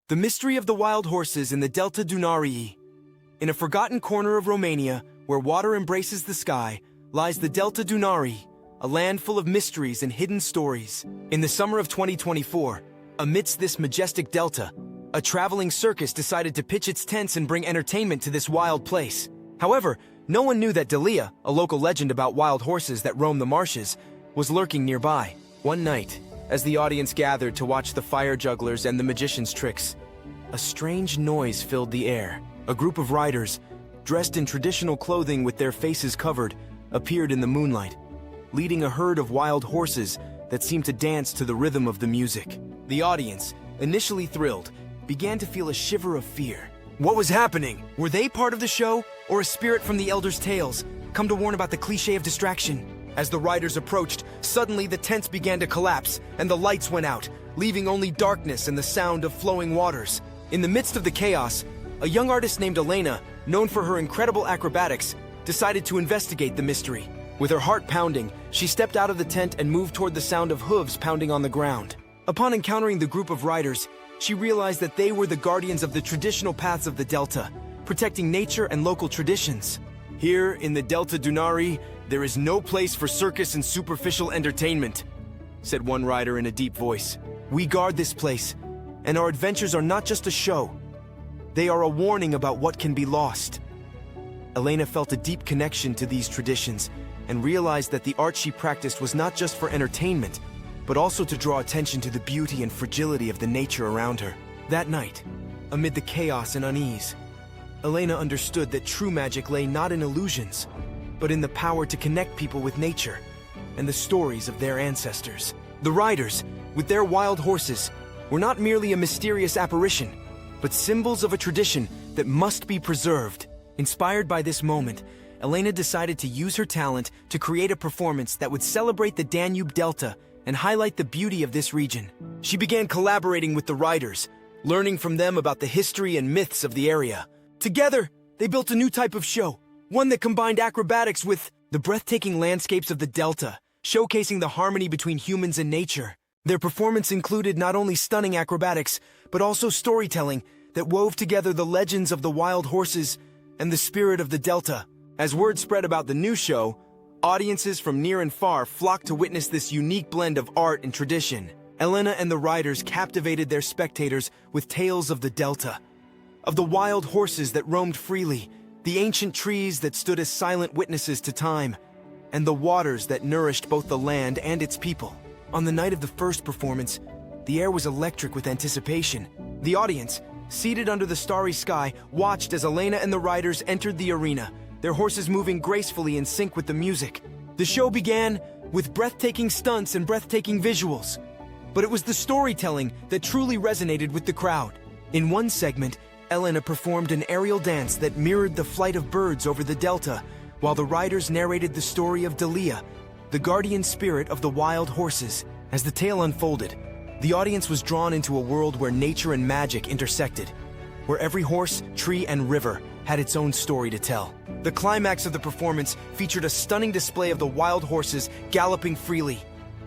The mystery of the wild horses in the Delta Dunării. In a forgotten corner of Romania, where water embraces the sky, lies the Delta Dunării, a land full of mysteries and hidden stories. In the summer of 2024, amidst this majestic delta, a traveling circus decided to pitch its tents and bring entertainment to this wild place. However, no one knew that Dalea, a local legend about wild horses that roam the marshes, was lurking nearby. One night, as the audience gathered to watch the fire jugglers and the magician's tricks, a strange noise filled the air. A group of riders, dressed in traditional clothing with their faces covered, appeared in the moonlight, leading a herd of wild horses that seemed to dance to the rhythm of the music. The audience, initially thrilled, began to feel a shiver of fear. What was happening? Were they part of the show, or a spirit from the elders' tales, come to warn about the cliché of distraction? As the riders approached, suddenly the tents began to collapse, and the lights went out, leaving only darkness and the sound of flowing waters. In the midst of the chaos, a young artist named Elena, known for her incredible acrobatics, decided to investigate the mystery. With her heart pounding, she stepped out of the tent and moved toward the sound of hooves pounding on the ground. Upon encountering the group of riders, she realized that they were the guardians of the traditional paths of the Delta, protecting nature and local traditions. Here, in the Delta Dunării, there is no place for circus and superficial entertainment, said one rider in a deep voice. We guard this place, and our adventures are not just a show. They are a warning about what can be lost. Elena felt a deep connection to these traditions and realized that the art she practiced was not just for entertainment, but also to draw attention to the beauty and fragility of the nature around her. That night, amid the chaos and unease, Elena understood that true magic lay not in illusions, but in the power to connect people with nature and the stories of their ancestors. The riders, with their wild horses, were not merely a mysterious apparition, but symbols of a tradition that must be preserved. Inspired by this moment, Elena decided to use her talent to create a performance that would celebrate the Danube Delta and highlight the beauty of this region. She began collaborating with the riders, learning from them about the history and myths of the area. Together, they built a new type of show, one that combined acrobatics with the breathtaking landscapes of the Delta, showcasing the harmony between humans and nature. Their performance included not only stunning acrobatics, but also storytelling that wove together the legends of the wild horses and the spirit of the Delta. As word spread about the new show, audiences from near and far flocked to witness this unique blend of art and tradition. Elena and the riders captivated their spectators with tales of the Delta, of the wild horses that roamed freely, the ancient trees that stood as silent witnesses to time, and the waters that nourished both the land and its people. On the night of the first performance, the air was electric with anticipation. The audience, seated under the starry sky, watched as Elena and the riders entered the arena, their horses moving gracefully in sync with the music. The show began with breathtaking stunts and breathtaking visuals, but it was the storytelling that truly resonated with the crowd. In one segment, Elena performed an aerial dance that mirrored the flight of birds over the Delta, while the riders narrated the story of Dalea, the guardian spirit of the wild horses. As the tale unfolded, the audience was drawn into a world where nature and magic intersected, where every horse, tree, and river had its own story to tell. The climax of the performance featured a stunning display of the wild horses galloping freely,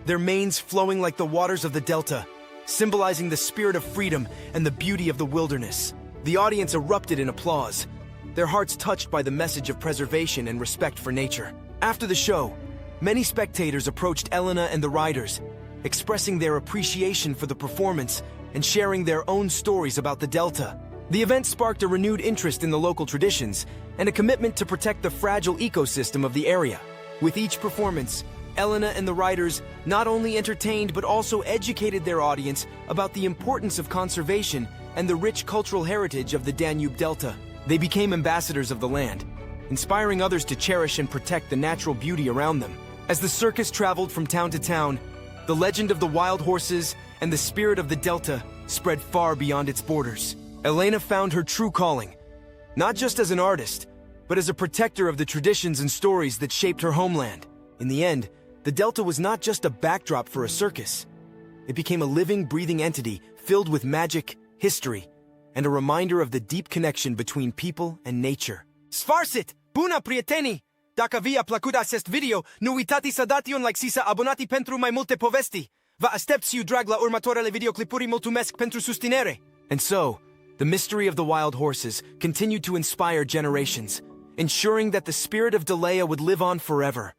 their manes flowing like the waters of the Delta, symbolizing the spirit of freedom and the beauty of the wilderness. The audience erupted in applause, their hearts touched by the message of preservation and respect for nature. After the show, many spectators approached Elena and the riders, expressing their appreciation for the performance and sharing their own stories about the Delta. The event sparked a renewed interest in the local traditions and a commitment to protect the fragile ecosystem of the area. With each performance, Elena and the riders not only entertained but also educated their audience about the importance of conservation and the rich cultural heritage of the Danube Delta. They became ambassadors of the land, inspiring others to cherish and protect the natural beauty around them. As the circus traveled from town to town, the legend of the wild horses and the spirit of the Delta spread far beyond its borders. Elena found her true calling, not just as an artist, but as a protector of the traditions and stories that shaped her homeland. In the end, the Delta was not just a backdrop for a circus. It became a living, breathing entity filled with magic, history, and a reminder of the deep connection between people and nature. Sfarsit! Bună, prieteni! Dacă vi-a plăcut acest video, nu uitați să dați un like și să abonați pentru mai multe povesti. Vă aștept și eu drag la următoarele videoclipuri. Mulțumesc pentru susținere! And so, the mystery of the wild horses continued to inspire generations, ensuring that the spirit of Dalea would live on forever.